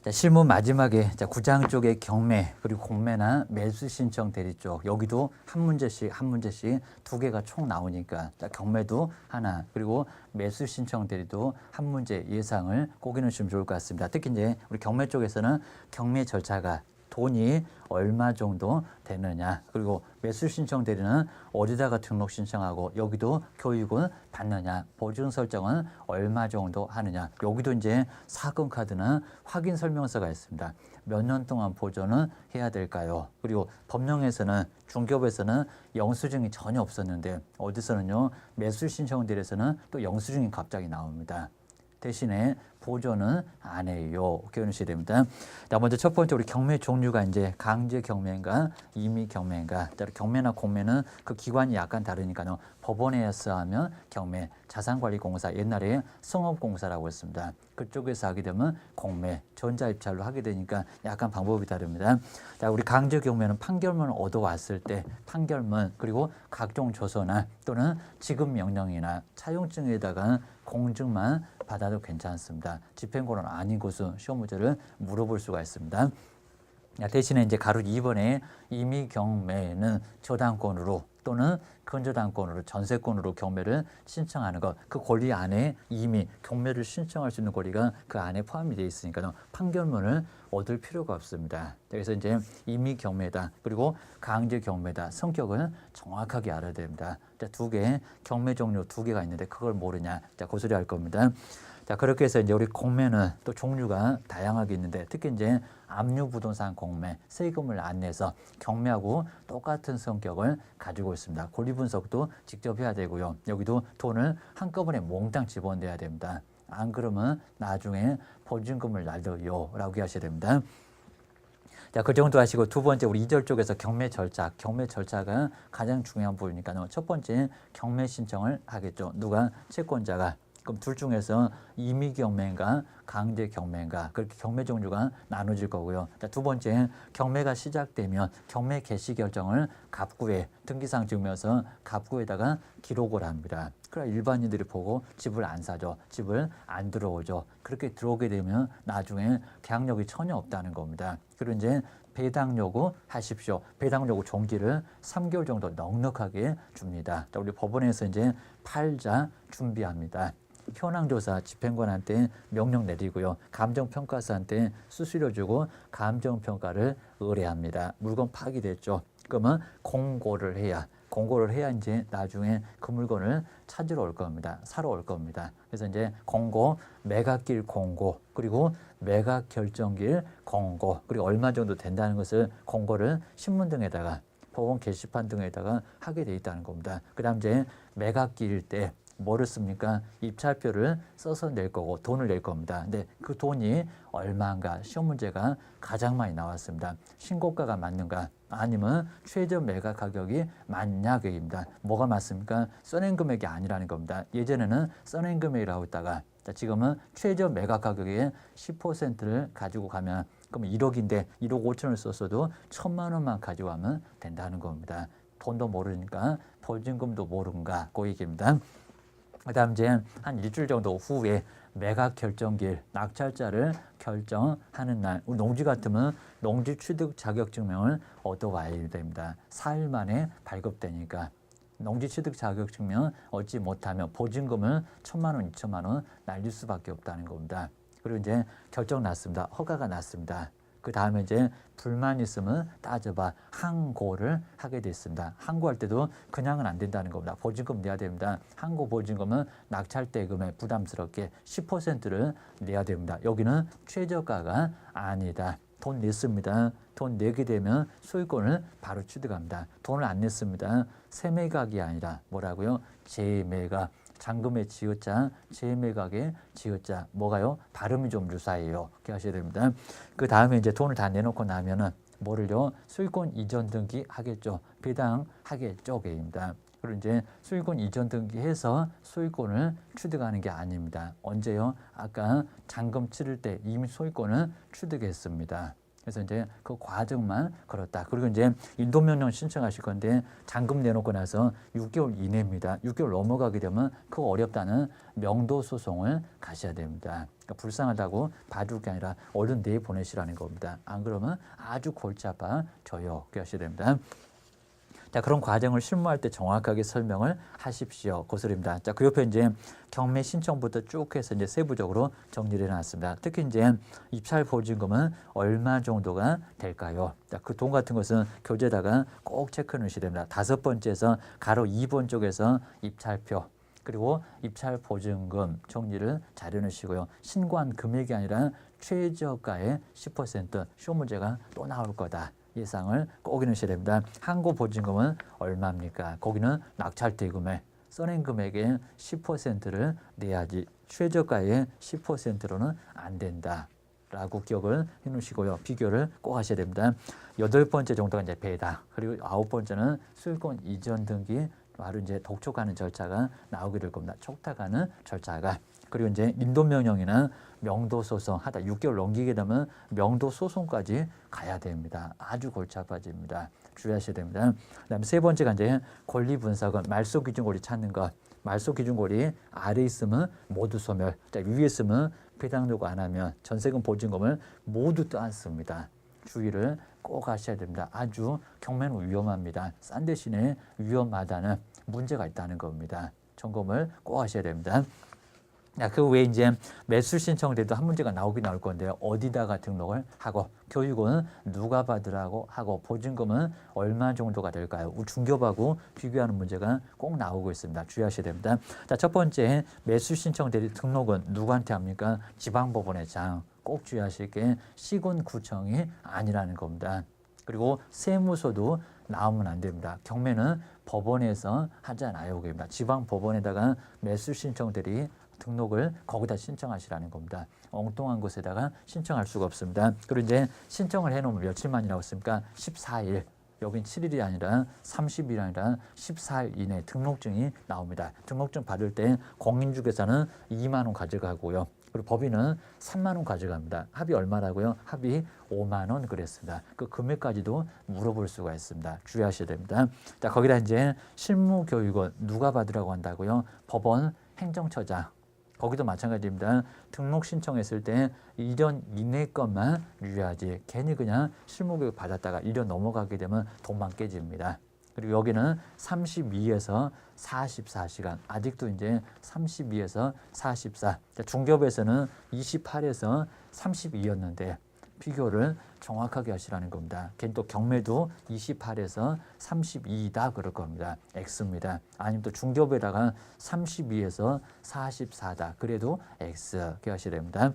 자, 실무 마지막에 9장 쪽에 경매 그리고 공매나 매수 신청 대리 쪽 여기도 한 문제씩 두 개가 총 나오니까 자, 경매도 하나 그리고 매수 신청 대리도 한 문제 예상을 꼭 해놓으시면 좋을 것 같습니다. 특히 이제 우리 경매 쪽에서는 경매 절차가 돈이 얼마 정도 되느냐 그리고 매수 신청 대리는 어디다가 등록 신청하고 여기도 교육은 받느냐 보증 설정은 얼마 정도 하느냐 여기도 이제 사건 카드는 확인 설명서가 있습니다. 몇 년 동안 보존은 해야 될까요? 그리고 법령에서는 중개업에서는 영수증이 전혀 없었는데 어디서는요 매수 신청 대리에서는 또 영수증이 갑자기 나옵니다. 대신에 보존은 안 해요. 기억하셔야 됩니다. 자, 먼저 첫 번째 우리 경매 종류가 이제 강제 경매인가 임의 경매인가. 자, 경매나 공매는 그 기관이 약간 다르니까요. 법원에서 하면 경매, 자산관리공사 옛날에 성업공사라고 했습니다. 그쪽에서 하게 되면 공매, 전자입찰로 하게 되니까 약간 방법이 다릅니다. 자, 우리 강제 경매는 판결문을 얻어왔을 때 판결문 그리고 각종 조서나 또는 지급 명령이나 차용증에다가 공증만 받아도 괜찮습니다. 집행권은 아닌 곳은 시험 문제를 물어볼 수가 있습니다. 대신에 이제 가로 2번에 임의 경매는 저당권으로 또는 근저당권으로 전세권으로 경매를 신청하는 것, 그 권리 안에 이미 경매를 신청할 수 있는 권리가 그 안에 포함이 되어 있으니까 판결문을 얻을 필요가 없습니다. 그래서 이제 임의 경매다 그리고 강제 경매다 성격을 정확하게 알아야 됩니다. 두 개 경매 종류 두 개가 있는데 그걸 모르냐? 자, 고소리 할 겁니다. 자, 그렇게 해서 이제 우리 공매는 또 종류가 다양하게 있는데 특히 이제 압류부동산 공매, 세금을 안 내서 경매하고 똑같은 성격을 가지고 있습니다. 권리 분석도 직접 해야 되고요. 여기도 돈을 한꺼번에 몽땅 집어내야 됩니다. 안 그러면 나중에 보증금을 날려요 라고 하셔야 됩니다. 자, 그 정도 하시고 두 번째 우리 2절 쪽에서 경매 절차가 가장 중요한 부분이니까요. 첫 번째 경매 신청을 하겠죠. 누가? 채권자가. 그럼 둘 중에서 임의 경매인가 강제 경매인가 그렇게 경매 종류가 나눠질 거고요. 자, 두 번째 경매가 시작되면 경매 개시 결정을 갑구에 등기상 증명서 갑구에다가 기록을 합니다. 그럼 일반인들이 보고 집을 안 사죠. 집을 안 들어오죠. 그렇게 들어오게 되면 나중에 계약력이 전혀 없다는 겁니다. 그리고 이제 배당 요구 하십시오. 배당 요구 종기를 3개월 정도 넉넉하게 줍니다. 자, 우리 법원에서 이제 팔자 준비합니다. 현황조사 집행관한테 명령 내리고요. 감정평가사한테 수수료 주고 감정평가를 의뢰합니다. 물건 파기됐죠. 그러면 공고를 해야 이제 나중에 그 물건을 찾으러 올 겁니다. 사러 올 겁니다. 그래서 이제 공고, 매각길 공고, 그리고 매각 결정길 공고, 그리고 얼마 정도 된다는 것을 공고를 신문 등에다가 법원 게시판 등에다가 하게 돼 있다는 겁니다. 그 다음 이제 매각길일 때 뭐를 씁니까? 입찰표를 써서 낼 거고 돈을 낼 겁니다. 근데 그 돈이 얼마인가 시험 문제가 가장 많이 나왔습니다. 신고가가 맞는가 아니면 최저 매각 가격이 맞냐 그입니다. 뭐가 맞습니까? 써낸 금액이 아니라는 겁니다. 예전에는 써낸 금액이라고 했다가 지금은 최저 매각 가격의 10%를 가지고 가면 그럼 1억인데 1억 5천을 썼어도 1,000만 원만 가지고 가면 된다는 겁니다. 돈도 모르니까 보증금도 모르는가 그 얘기입니다. 그 다음 이제 한 일주일 정도 후에 매각 결정길 낙찰자를 결정하는 날 우리 농지 같으면 농지 취득 자격증명을 얻어와야 됩니다. 4일 만에 발급되니까 농지 취득 자격증명 얻지 못하면 보증금을 1,000만 원, 2,000만 원 날릴 수밖에 없다는 겁니다. 그리고 이제 결정 났습니다. 허가가 났습니다. 그 다음에 이제 불만 있으면 따져봐 항고를 하게 됐습니다. 항고할 때도 그냥은 안 된다는 겁니다. 보증금 내야 됩니다. 항고 보증금은 낙찰대금에 부담스럽게 10%를 내야 됩니다. 여기는 최저가가 아니다. 돈 냈습니다. 돈 내게 되면 소유권을 바로 취득합니다. 돈을 안 냈습니다. 세매각이 아니라 뭐라고요? 재매각. 잔금의 지읒자, 재매각의 지읒자. 뭐가요? 발음이 좀 유사해요. 그렇게 하셔야 됩니다. 그 다음에 이제 돈을 다 내놓고 나면은 뭐를요? 소유권 이전 등기 하겠죠. 배당 하겠죠. 게입니다. 그리고 이제 소유권 이전 등기해서 소유권을 취득하는 게 아닙니다. 언제요? 아까 잔금 치를 때 이미 소유권을 취득했습니다. 그래서 이제 그 과정만 그렇다. 그리고 이제 인도명령 신청하실 건데 잔금 내놓고 나서 6개월 이내입니다. 6개월 넘어가게 되면 그거 어렵다는 명도 소송을 가셔야 됩니다. 그러니까 불쌍하다고 봐줄 게 아니라 얼른 내보내시라는 겁니다. 안 그러면 아주 골치 아파져요. 그러셔야 됩니다. 자, 그런 과정을 실무할 때 정확하게 설명을 하십시오. 그 소리입니다. 자, 그 옆에 이제 경매 신청부터 쭉 해서 이제 세부적으로 정리를 해놨습니다. 특히 이제 입찰 보증금은 얼마 정도가 될까요? 자, 그 돈 같은 것은 교재에다가 꼭 체크해 놓으셔야 됩니다. 5번째에서 가로 2번 쪽에서 입찰표 그리고 입찰 보증금 정리를 잘 해놓으시고요. 신고한 금액이 아니라 최저가의 10% 쇼 문제가 또 나올 거다. 예상을 꼭 해놓으셔야 됩니다. 항고 보증금은 얼마입니까? 거기는 낙찰 대금에 써낸 금액의 10%를 내야지 최저가의 10%로는 안 된다. 라고 기억을 해 놓으시고요. 비교를 꼭 하셔야 됩니다. 8번째 정도가 이제 배당, 그리고 9번째는 소유권 이전 등기, 바로 이제 독촉하는 절차가 나오게 될 겁니다. 촉탁하는 절차가. 그리고 이제 인도명령이나 명도소송 하다 6개월 넘기게 되면 명도소송까지 가야 됩니다. 아주 골치 아파집니다. 주의하셔야 됩니다. 그다음에 세 번째가 이제 권리분석은 말소기준고리 찾는 것. 말소기준고리 아래 있으면 모두 소멸, 자, 위에 있으면 배당 요구 안 하면 전세금 보증금을 모두 떠안습니다. 주의를 꼭 하셔야 됩니다. 아주 경매는 위험합니다. 싼 대신에 위험하다는 문제가 있다는 겁니다. 점검을 꼭 하셔야 됩니다. 그 외에 이제 매수 신청돼도 한 문제가 나오긴 나올 건데요. 어디다가 등록을 하고 교육은 누가 받으라고 하고 보증금은 얼마 정도가 될까요? 중개업하고 비교하는 문제가 꼭 나오고 있습니다. 주의하셔야 됩니다. 자, 첫 번째 매수 신청 대리 등록은 누구한테 합니까? 지방법원회장. 꼭 주의하실 게 시군구청이 아니라는 겁니다. 그리고 세무서도 나오면 안 됩니다. 경매는 법원에서 하잖아요. 지방법원에다가 매수 신청 대리 등록을 거기다 신청하시라는 겁니다. 엉뚱한 곳에다가 신청할 수가 없습니다. 그리고 이제 신청을 해놓으면 며칠만이라고 했습니까? 14일. 여긴 7일이 아니라 30일이 아니라 14일 이내 등록증이 나옵니다. 등록증 받을 때 공인중개사는 2만 원 가져가고요. 그리고 법인은 3만 원 가져갑니다. 합의 얼마라고요? 합의 5만 원 그랬습니다. 그 금액까지도 물어볼 수가 있습니다. 주의하셔야 됩니다. 자, 거기다 이제 실무교육은 누가 받으라고 한다고요? 법원 행정처장. 거기도 마찬가지입니다. 등록 신청했을 때 1년 이내 것만 유효하지 괜히 그냥 실무교육 받았다가 1년 넘어가게 되면 돈만 깨집니다. 그리고 여기는 32에서 44시간 아직도 이제 32에서 44 중개업에서는 28에서 32였는데 비교를 정확하게 하시라는 겁니다. 걔는 또 경매도 28에서 32다 그럴 겁니다. X입니다. 아니면 또 중개업에다가 32에서 44다. 그래도 X 이렇게 하셔야 됩니다.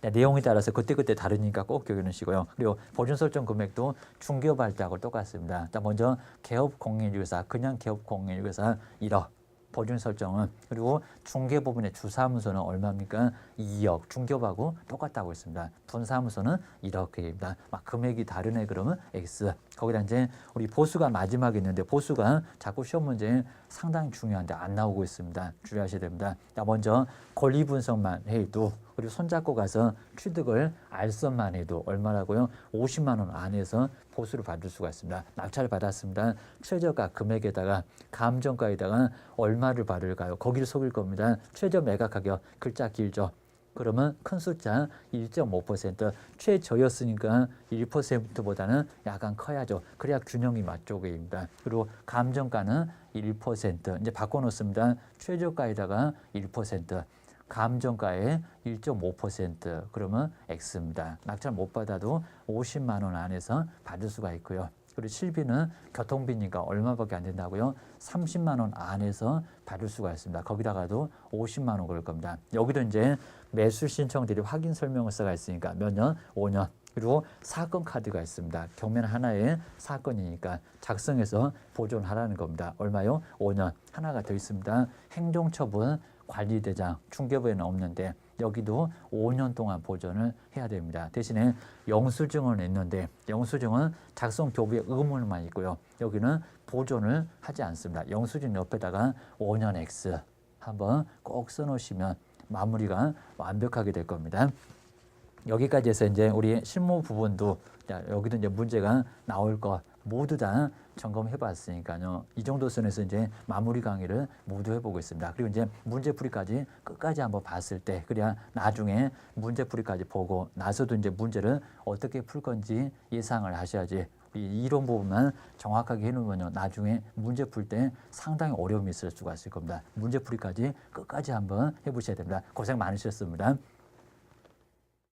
내용에 따라서 그때그때 다르니까 꼭 기억해 놓으시고요. 그리고 보증 설정 금액도 중개업 할 때하고 똑같습니다. 자, 먼저 개업 공인중개사, 그냥 개업 공인중개사 1억. 보증 설정은 그리고 중개법인의 주사무소는 얼마입니까? 2억. 중개업하고 똑같다고 했습니다. 분사무소는 1억입니다. 막 금액이 다르네 그러면 X. 거기다 이제 우리 보수가 마지막에 있는데 보수가 자꾸 시험 문제에 상당히 중요한데 안 나오고 있습니다. 주의하셔야 됩니다. 자, 먼저 권리 분석만 해도 그리고 손잡고 가서 취득을 알선만 해도 얼마라고요? 50만 원 안에서 보수를 받을 수가 있습니다. 낙찰을 받았습니다. 최저가 금액에다가 감정가에다가 얼마를 받을까요? 거기를 속일 겁니다. 최저 매각 가격 글자 길죠. 그러면 큰 숫자 1.5% 최저였으니까 1%보다는 약간 커야죠. 그래야 균형이 맞쪽입니다. 그리고 감정가는 1% 이제 바꿔놓습니다. 최저가에다가 1% 감정가의 1.5% 그러면 X입니다. 낙찰 못 받아도 50만 원 안에서 받을 수가 있고요. 그리고 실비는 교통비니까 얼마밖에 안 된다고요? 30만 원 안에서 받을 수가 있습니다. 거기다가도 50만 원 그럴 겁니다. 여기도 이제 매수 신청 대리 확인 설명서가 있으니까 몇 년? 5년. 그리고 사건 카드가 있습니다. 경매는 하나의 사건이니까 작성해서 보존하라는 겁니다. 얼마요? 5년. 하나가 더 있습니다. 행정처분 관리대장 중개부에는 없는데 여기도 5년 동안 보존을 해야 됩니다. 대신에 영수증을 냈는데 영수증은 작성 교부의 의무만 있고요. 여기는 보존을 하지 않습니다. 영수증 옆에다가 5년 X 한번 꼭 써놓으시면 마무리가 완벽하게 될 겁니다. 여기까지 해서 이제 우리 실무 부분도 자, 여기도 이제 문제가 나올 거 모두 다 점검해 봤으니까요. 이 정도 선에서 이제 마무리 강의를 모두 해보고 있습니다. 그리고 이제 문제풀이까지 끝까지 한번 봤을 때 그래야 나중에 문제풀이까지 보고 나서도 이제 문제를 어떻게 풀 건지 예상을 하셔야지 이 이론 부분만 정확하게 해놓으면요. 나중에 문제 풀 때 상당히 어려움이 있을 수가 있을 겁니다. 문제풀이까지 끝까지 한번 해보셔야 됩니다. 고생 많으셨습니다.